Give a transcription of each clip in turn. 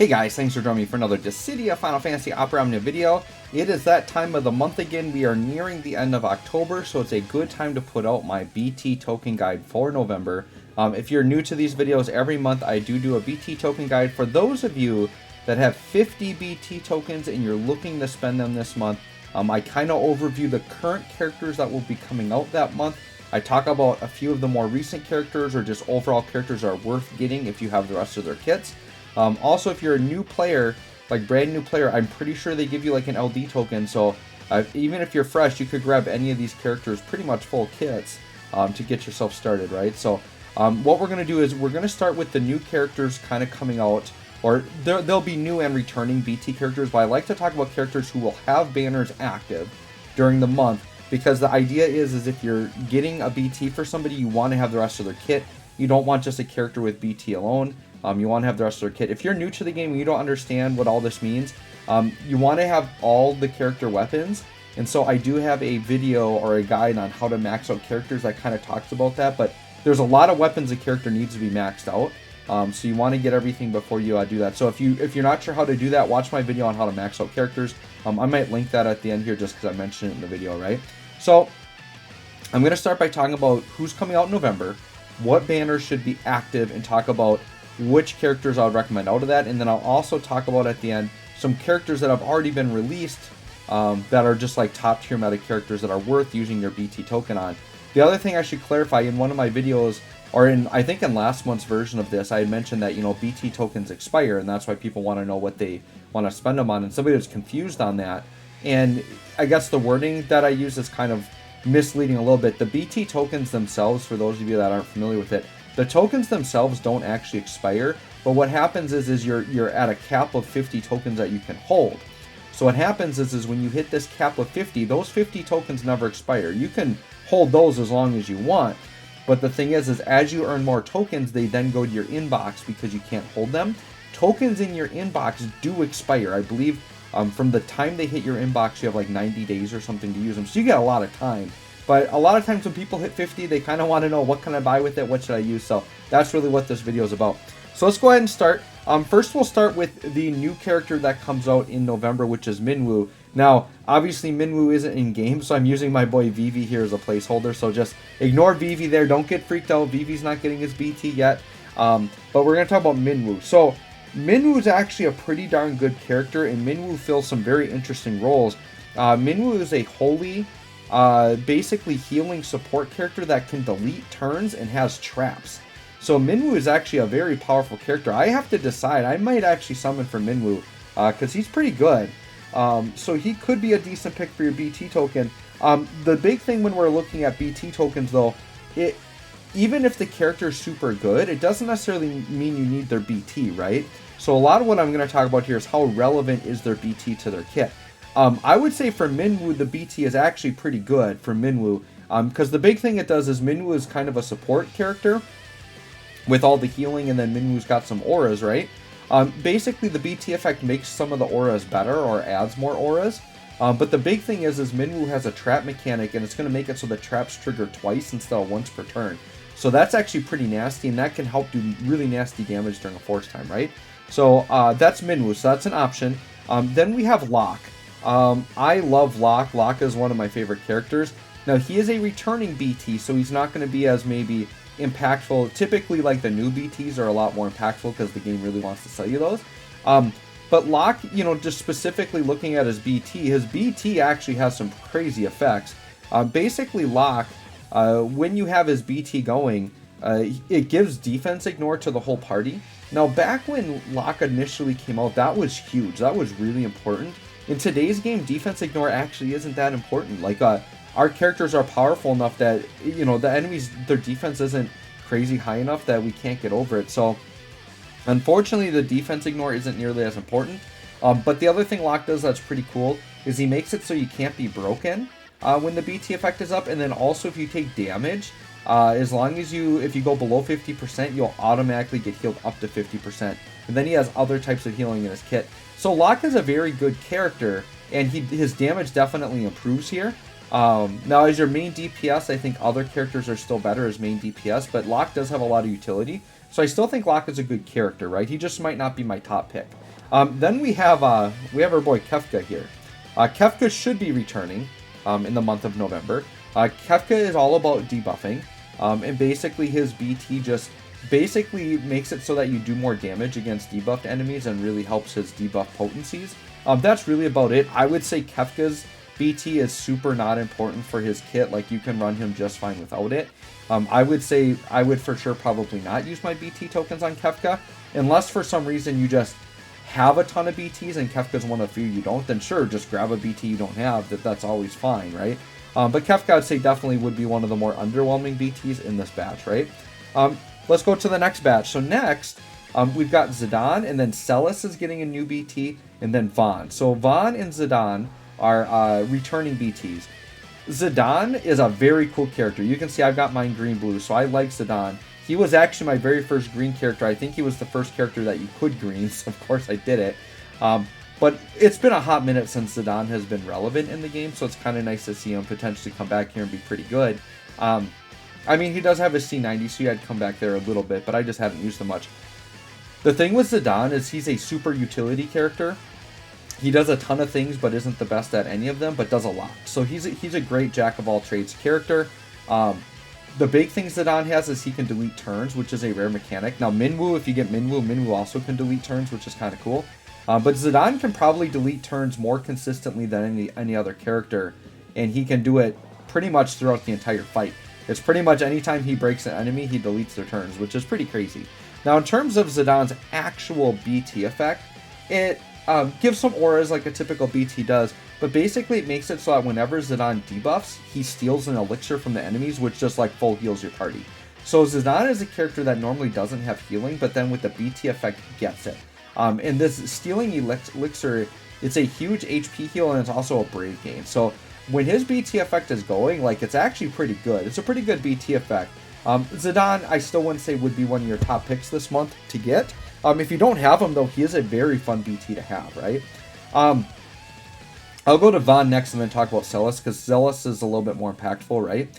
Hey guys, thanks for joining me for another Dissidia Final Fantasy Opera Omnia video. It is that time of the month again. We are nearing the end of October, so it's a good time to put out my BT token guide for November. If you're new to these videos, every month I do a BT token guide. For those of you that have 50 BT tokens and you're looking to spend them this month, I kind of overview the current characters that will be coming out that month. I talk about a few of the more recent characters or just overall characters that are worth getting if you have the rest of their kits. Also, if you're a new player, like brand new player, I'm pretty sure they give you like an LD token, so even if you're fresh, you could grab any of these characters, pretty much full kits, to get yourself started, right? So what we're going to do is we're going to start with the new characters kind of coming out, or there'll be new and returning BT characters, but I like to talk about characters who will have banners active during the month, because the idea is if you're getting a BT for somebody, you want to have the rest of their kit. You don't want just a character with BT alone. You want to have the rest of their kit. If you're new to the game and you don't understand what all this means, you want to have all the character weapons. And so I do have a video or a guide on how to max out characters that kind of talks about that. But there's a lot of weapons a character needs to be maxed out. So you want to get everything before you do that. So if you're not sure how to do that, watch my video on how to max out characters. I might link that at the end here just because I mentioned it in the video, right? So I'm going to start by talking about who's coming out in November, what banners should be active, and talk about which characters I would recommend out of that. And then I'll also talk about at the end some characters that have already been released that are just like top tier meta characters that are worth using your BT token on. The other thing I should clarify, in one of my videos, or I think in last month's version of this, I had mentioned that, BT tokens expire, and that's why people want to know what they want to spend them on, and somebody was confused on that. And I guess the wording that I use is kind of misleading a little bit. The BT tokens themselves, for those of you that aren't familiar with it, the tokens themselves don't actually expire, but what happens is you're at a cap of 50 tokens that you can hold. So what happens is when you hit this cap of 50, those 50 tokens never expire. You can hold those as long as you want, but the thing is as you earn more tokens, they then go to your inbox because you can't hold them. Tokens in your inbox do expire. I believe from the time they hit your inbox, you have like 90 days or something to use them, so you get a lot of time. But a lot of times when people hit 50, they kind of want to know, what can I buy with it? What should I use? So that's really what this video is about. So let's go ahead and start. First, we'll start with the new character that comes out in November, which is Minwu. Now, obviously, Minwu isn't in game, so I'm using my boy Vivi here as a placeholder. So just ignore Vivi there. Don't get freaked out. Vivi's not getting his BT yet. But we're going to talk about Minwu. So Minwu is actually a pretty darn good character, and Minwu fills some very interesting roles. Minwu is a holy, basically healing support character that can delete turns and has traps. So Minwu is actually a very powerful character. I have to decide. I might actually summon for Minwu because he's pretty good. So he could be a decent pick for your BT token. The big thing when we're looking at BT tokens, though, even if the character is super good, it doesn't necessarily mean you need their BT, right? So a lot of what I'm going to talk about here is how relevant is their BT to their kit. I would say for Minwu, the BT is actually pretty good for Minwu, because the big thing it does is Minwu is kind of a support character with all the healing, and then Minwu's got some auras, right? Basically, the BT effect makes some of the auras better or adds more auras, but the big thing is Minwu has a trap mechanic, and it's going to make it so the traps trigger twice instead of once per turn. So that's actually pretty nasty, and that can help do really nasty damage during a force time, right? So that's Minwu, so that's an option. Then we have Locke. I love Locke. Locke is one of my favorite characters. Now, he is a returning BT, so he's not going to be as maybe impactful. Typically, like the new BTs are a lot more impactful because the game really wants to sell you those. But Locke, just specifically looking at his BT actually has some crazy effects. Basically, Locke, when you have his BT going, it gives defense ignore to the whole party. Now, back when Locke initially came out, that was huge. That was really important. In today's game, defense ignore actually isn't that important. Like, our characters are powerful enough that, the enemies, their defense isn't crazy high enough that we can't get over it. So, unfortunately, the defense ignore isn't nearly as important. But the other thing Locke does that's pretty cool is he makes it so you can't be broken when the BT effect is up. And then also if you take damage, as long as if you go below 50%, you'll automatically get healed up to 50%. And then he has other types of healing in his kit. So Locke is a very good character, and his damage definitely improves here. Now, as your main DPS, I think other characters are still better as main DPS, but Locke does have a lot of utility. So I still think Locke is a good character, right? He just might not be my top pick. Then we have our boy Kefka here. Kefka should be returning in the month of November. Kefka is all about debuffing, and basically his BT just basically makes it so that you do more damage against debuffed enemies and really helps his debuff potencies. That's really about it. I would say Kefka's BT is super not important for his kit. Like, you can run him just fine without it. I would say I would for sure probably not use my BT tokens on Kefka, unless for some reason you just have a ton of BTs and Kefka's one of the few you don't, then sure, just grab a BT you don't have. That's always fine, right? But Kefka, I'd say, definitely would be one of the more underwhelming BTs in this batch, right? Let's go to the next batch. So next, we've got Zidane, and then Celis is getting a new BT, and then Vaughn. So Vaughn and Zidane are returning BTs. Zidane is a very cool character. You can see I've got mine green-blue, so I like Zidane. He was actually my very first green character. I think he was the first character that you could green, so of course I did it. But it's been a hot minute since Zidane has been relevant in the game, so it's kind of nice to see him potentially come back here and be pretty good. I mean, he does have his C90, so he had come back there a little bit, but I just haven't used him much. The thing with Zidane is he's a super utility character. He does a ton of things, but isn't the best at any of them, but does a lot. So he's a great jack-of-all-trades character. The big thing Zidane has is he can delete turns, which is a rare mechanic. Now, Minwoo, if you get Minwoo also can delete turns, which is kind of cool. But Zidane can probably delete turns more consistently than any other character, and he can do it pretty much throughout the entire fight. It's pretty much anytime he breaks an enemy, he deletes their turns, which is pretty crazy. Now, in terms of Zidane's actual BT effect, it gives some auras like a typical BT does, but basically it makes it so that whenever Zidane debuffs, he steals an elixir from the enemies, which just like full heals your party. So Zidane is a character that normally doesn't have healing, but then with the BT effect gets it. And this stealing elixir, it's a huge HP heal, and it's also a brave gain. So when his BT effect is going, like, it's actually pretty good. It's a pretty good BT effect. Zidane, I still wouldn't say would be one of your top picks this month to get. If you don't have him, though, he is a very fun BT to have, right? I'll go to Vaughn next and then talk about Celis, because Celis is a little bit more impactful, right?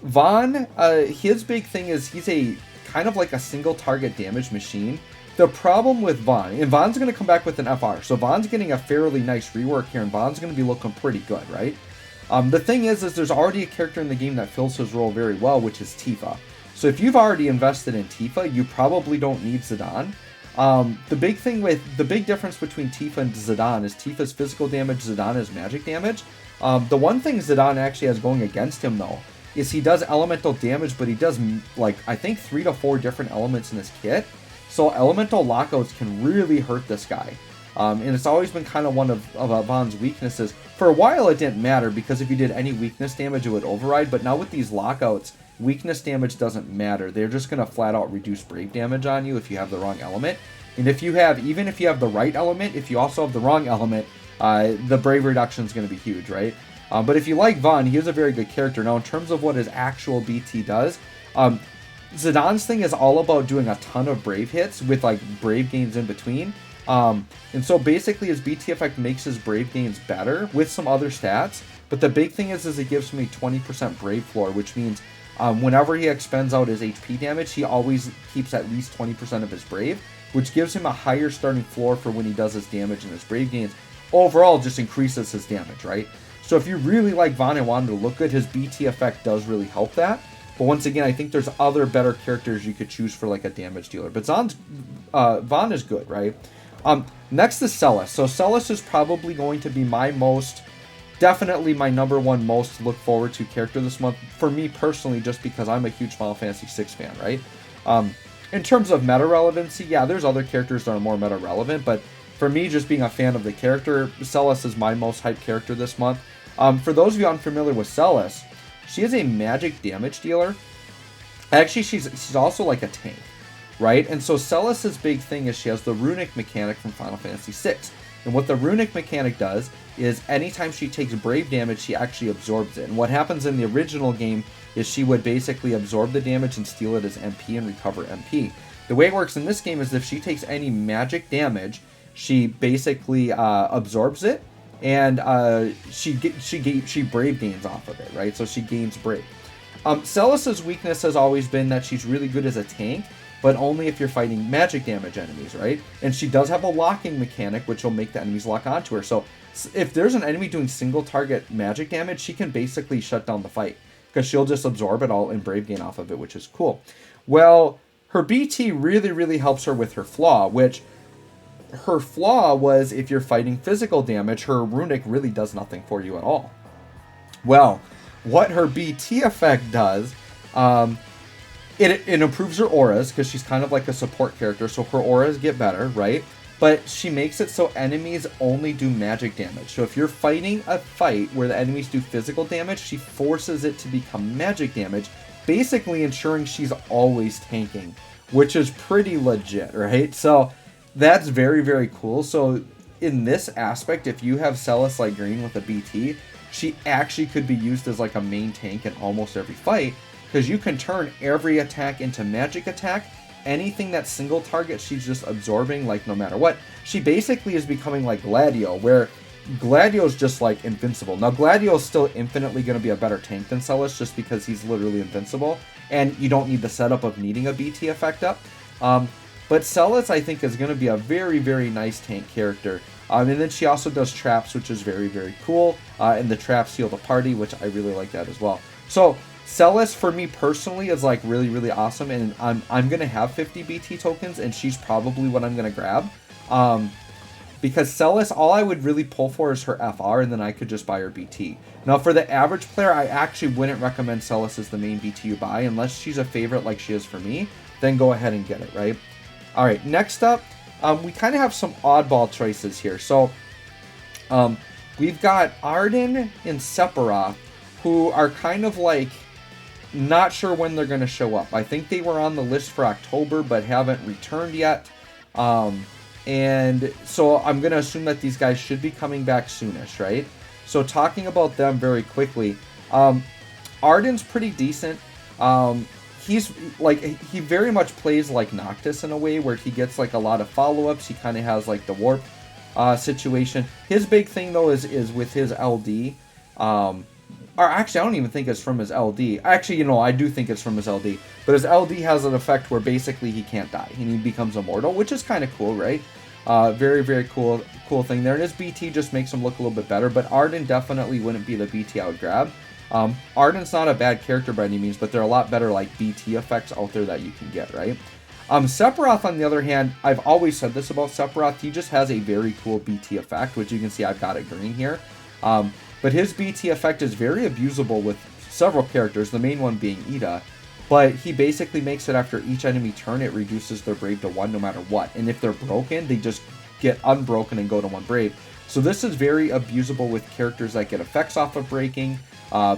Vaughn, his big thing is he's a kind of like a single target damage machine. The problem with Vaughn, and Vaughn's going to come back with an FR, so Vaughn's getting a fairly nice rework here, and Vaughn's going to be looking pretty good, right? The thing is there's already a character in the game that fills his role very well, which is Tifa. So if you've already invested in Tifa, you probably don't need Zidane. The big difference between Tifa and Zidane is Tifa's physical damage, Zidane is magic damage. The one thing Zidane actually has going against him, though, is he does elemental damage, but he does, like, I think 3 to 4 different elements in his kit. So elemental lockouts can really hurt this guy. And it's always been kind of one of Vaughn's weaknesses. For a while it didn't matter, because if you did any weakness damage it would override, but now with these lockouts, weakness damage doesn't matter. They're just going to flat out reduce brave damage on you if you have the wrong element. And even if you have the right element, if you also have the wrong element, the brave reduction is going to be huge, right? But if you like Vaughn, he is a very good character. Now, in terms of what his actual BT does, Zidane's thing is all about doing a ton of brave hits with like brave gains in between. And so basically his BT effect makes his brave gains better with some other stats. But the big thing is it gives him a 20% brave floor, which means whenever he expends out his HP damage, he always keeps at least 20% of his brave, which gives him a higher starting floor for when he does his damage and his brave gains. Overall, just increases his damage, right? So if you really like Vaughn and want him to look good, his BT effect does really help that. But once again, I think there's other better characters you could choose for like a damage dealer. But Vaughn is good, right? Next is Celis. So Celis is probably going to be definitely my number one most look forward to character this month. For me personally, just because I'm a huge Final Fantasy VI fan, right? In terms of meta relevancy, yeah, there's other characters that are more meta relevant. But for me, just being a fan of the character, Celis is my most hyped character this month. For those of you unfamiliar with Celis, she is a magic damage dealer. Actually, she's also like a tank, right? And so Celis's big thing is she has the runic mechanic from Final Fantasy VI. And what the runic mechanic does is anytime she takes brave damage, she actually absorbs it. And what happens in the original game is she would basically absorb the damage and steal it as MP and recover MP. The way it works in this game is if she takes any magic damage, she basically absorbs it, and she brave gains off of it, right? So she gains brave. Celis's weakness has always been that she's really good as a tank, but only if you're fighting magic damage enemies, right? And she does have a locking mechanic, which will make the enemies lock onto her. So if there's an enemy doing single target magic damage, she can basically shut down the fight, because she'll just absorb it all and Brave Gain off of it, which is cool. Well, her BT really, really helps her with her flaw, which her flaw was if you're fighting physical damage, her runic really does nothing for you at all. Well, what her BT effect does, it improves her auras, because she's kind of like a support character, so her auras get better, right? But she makes it so enemies only do magic damage. So if you're fighting a fight where the enemies do physical damage, she forces it to become magic damage, basically ensuring she's always tanking, which is pretty legit, right? So that's very, very cool. So in this aspect, if you have Celis like green with a BT, she actually could be used as like a main tank in almost every fight, because you can turn every attack into magic attack. Anything that's single target, she's just absorbing, like, no matter what. She basically is becoming like Gladio, where Gladio's just like invincible. Now, Gladio's still infinitely going to be a better tank than Celis, just because he's literally invincible, and you don't need the setup of needing a BT effect up. But Celis, I think, is going to be a very, very nice tank character. And then she also does traps, which is very, very cool. And the traps heal the party, which I really like that as well. So Celis, for me personally, is like really, really awesome, and I'm gonna have 50 BT tokens, and she's probably what I'm gonna grab, because Celis, all I would really pull for is her FR, and then I could just buy her BT. Now, for the average player, I actually wouldn't recommend Celis as the main BT you buy, unless she's a favorite like she is for me. Then go ahead and get it, right? All right, next up, we kind of have some oddball choices here. So, we've got Arden and Sephiroth, who are kind of like not sure when they're going to show up. I think they were on the list for October, but haven't returned yet. And so I'm going to assume that these guys should be coming back soonish, right? So talking about them very quickly, Arden's pretty decent. He's like, he very much plays like Noctis in a way where he gets like a lot of follow-ups. He kind of has like the warp situation. His big thing though is with his LD. Or actually, I don't even think it's from his LD. Actually, I do think it's from his LD. But his LD has an effect where basically he can't die, and he becomes immortal, which is kind of cool, right? Very, very cool thing there. And his BT just makes him look a little bit better, but Arden definitely wouldn't be the BT I would grab. Arden's not a bad character by any means, but there are a lot better like BT effects out there that you can get, right? Sephiroth, on the other hand, I've always said this about Sephiroth, he just has a very cool BT effect, which you can see I've got it green here. But his BT effect is very abusable with several characters, the main one being Ida. But he basically makes it after each enemy turn, it reduces their Brave to 1 no matter what. And if they're broken, they just get unbroken and go to 1 Brave. So this is very abusable with characters that get effects off of breaking,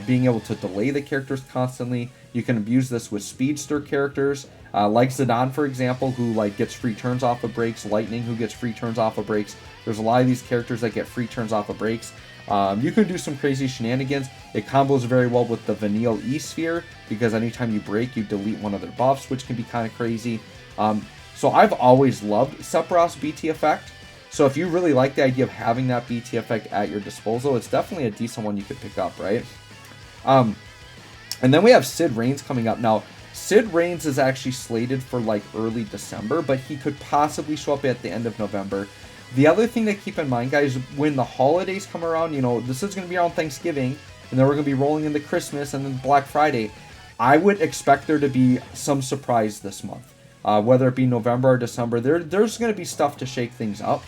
being able to delay the characters constantly. You can abuse this with speedster characters, like Zidane, for example, who like gets free turns off of breaks, Lightning, who gets free turns off of breaks. There's a lot of these characters that get free turns off of breaks. You can do some crazy shenanigans. It combos very well with the Vanille E-Sphere, because anytime you break, you delete one of their buffs, which can be kind of crazy. So I've always loved Sephiroth's BT effect. So if you really like the idea of having that BT effect at your disposal, it's definitely a decent one you could pick up, right? And then we have Sid Reigns coming up. Now, Sid Reigns is actually slated for like early December, but he could possibly show up at the end of November. The other thing to keep in mind, guys, when the holidays come around, this is going to be around Thanksgiving, and then we're going to be rolling into Christmas and then Black Friday. I would expect there to be some surprise this month, whether it be November or December. There's going to be stuff to shake things up.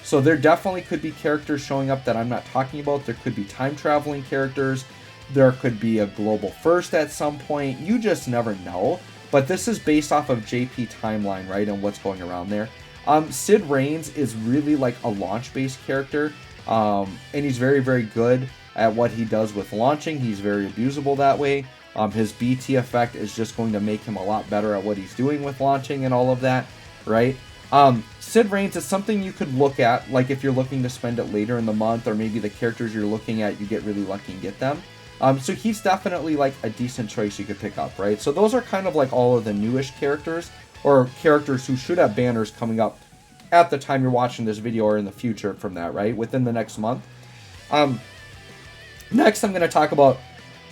So there definitely could be characters showing up that I'm not talking about. There could be time-traveling characters. There could be a global first at some point. You just never know. But this is based off of JP timeline, right, and what's going around there. Sid Reigns is really like a launch-based character, and he's very, very good at what he does with launching. He's very abusable that way. His BT effect is just going to make him a lot better at what he's doing with launching and all of that, right? Sid Reigns is something you could look at, like if you're looking to spend it later in the month, or maybe the characters you're looking at, you get really lucky and get them. So he's definitely like a decent choice you could pick up, right? So those are kind of like all of the newish characters, or characters who should have banners coming up at the time you're watching this video, or in the future from that, right? Within the next month. Next, I'm going to talk about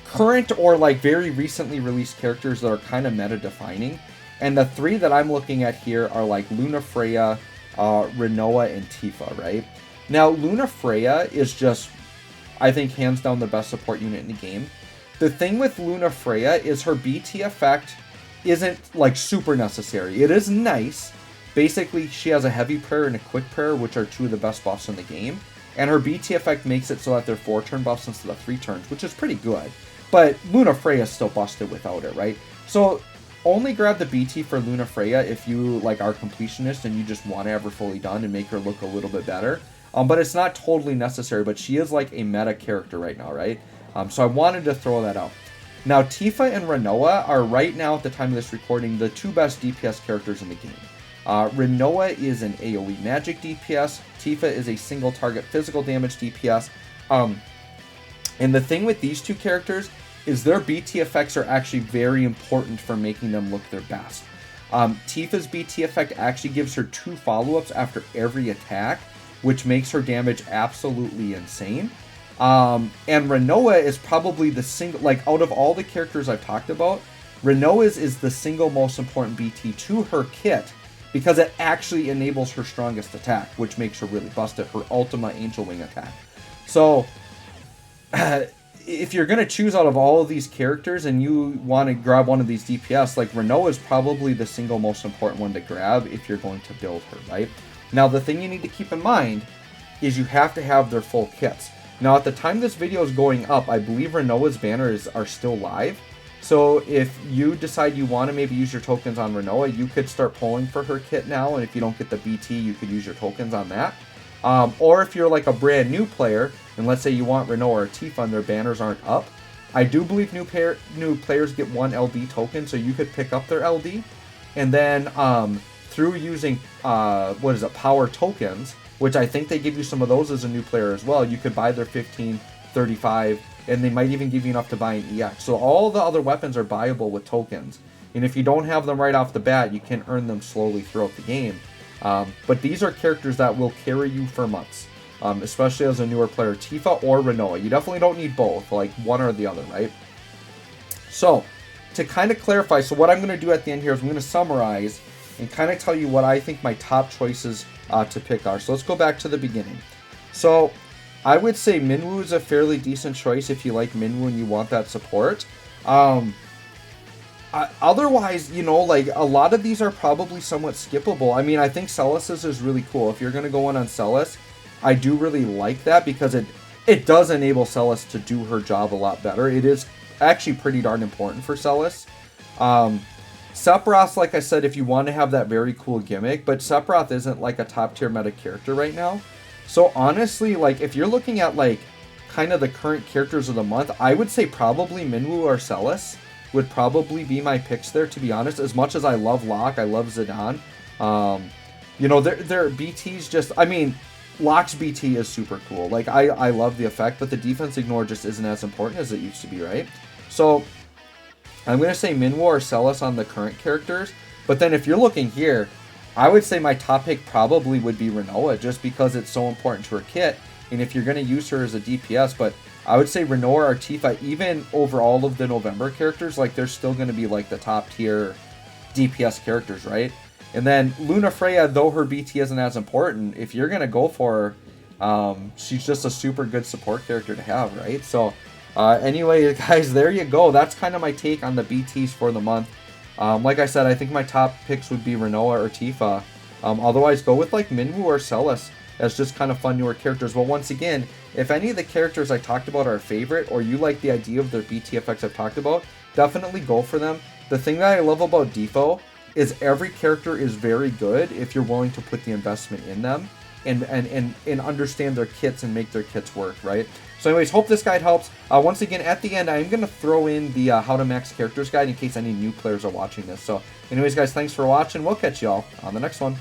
current or like very recently released characters that are kind of meta defining. And the 3 that I'm looking at here are like Luna Freya, Rinoa, and Tifa, right? Now, Luna Freya is just, I think, hands down the best support unit in the game. The thing with Luna Freya is her BT effect isn't like super necessary. It is nice. Basically, she has a heavy prayer and a quick prayer, which are 2 of the best buffs in the game. And her BT effect makes it so that they're 4-turn buffs instead of 3 turns, which is pretty good. But Luna Freya is still busted without it, right? So only grab the BT for Luna Freya if you like are completionist and you just want to have her fully done and make her look a little bit better. But it's not totally necessary, but she is like a meta character right now, right? So I wanted to throw that out. Now, Tifa and Rinoa are right now, at the time of this recording, the 2 best DPS characters in the game. Rinoa is an AoE magic DPS. Tifa is a single target physical damage DPS. And the thing with these 2 characters is their BT effects are actually very important for making them look their best. Tifa's BT effect actually gives her 2 follow-ups after every attack, which makes her damage absolutely insane. And Rinoa is probably the single, like out of all the characters I've talked about, Rinoa's is the single most important BT to her kit because it actually enables her strongest attack, which makes her really busted, her Ultima Angel Wing attack. So, if you're going to choose out of all of these characters and you want to grab one of these DPS, like Rinoa is probably the single most important one to grab if you're going to build her, right? Now, the thing you need to keep in mind is you have to have their full kits. Now, at the time this video is going up, I believe Rinoa's banners are still live. So if you decide you want to maybe use your tokens on Rinoa, you could start pulling for her kit now. And if you don't get the BT, you could use your tokens on that. Or if you're like a brand new player, and let's say you want Rinoa or Tifa and their banners aren't up, I do believe new players get 1 LD token, so you could pick up their LD. And then through using, power tokens, which I think they give you some of those as a new player as well, you could buy their 15, 35, and they might even give you enough to buy an EX. So all the other weapons are buyable with tokens. And if you don't have them right off the bat, you can earn them slowly throughout the game. But these are characters that will carry you for months, especially as a newer player, Tifa or Rinoa. You definitely don't need both, like one or the other, right? So, to kind of clarify, so what I'm going to do at the end here is I'm going to summarize and kind of tell you what I think my top choices to pick are. So let's go back to the beginning. So I would say Minwoo is a fairly decent choice if you like Minwoo and you want that support. Otherwise, you know, like a lot of these are probably somewhat skippable. I mean, I think Celis's is really cool. If you're going to go in on Celis, I do really like that because it does enable Celis to do her job a lot better. It is actually pretty darn important for Celis. Sephiroth, like I said, if you want to have that very cool gimmick, but Sephiroth isn't like a top tier meta character right now. So honestly, like if you're looking at like kind of the current characters of the month, I would say probably Minwoo or Celis would probably be my picks there, to be honest. As much as I love Locke, I love Zidane. You know, their BT's just, I mean, Locke's BT is super cool. Like, I love the effect, but the defense ignore just isn't as important as it used to be, right? So, I'm going to say Minwoo or Celis on the current characters. But then if you're looking here, I would say my top pick probably would be Rinoa, just because it's so important to her kit. And if you're going to use her as a DPS, but I would say Rinoa or Tifa, even over all of the November characters, like they're still going to be like the top tier DPS characters, right? And then Luna Freya, though her BT isn't as important, if you're going to go for her, she's just a super good support character to have, right? So anyway, guys, there you go. That's kind of my take on the BTs for the month. Like I said, I think my top picks would be Rinoa or Tifa. Otherwise, go with like Minwoo or Celis as just kind of fun newer characters. But once again, if any of the characters I talked about are a favorite, or you like the idea of their BT effects I've talked about, definitely go for them. The thing that I love about DFFOO is every character is very good if you're willing to put the investment in them and understand their kits and make their kits work, right? So anyways, hope this guide helps. Once again, at the end, I'm going to throw in the how to max characters guide in case any new players are watching this. So anyways, guys, thanks for watching. We'll catch y'all on the next one.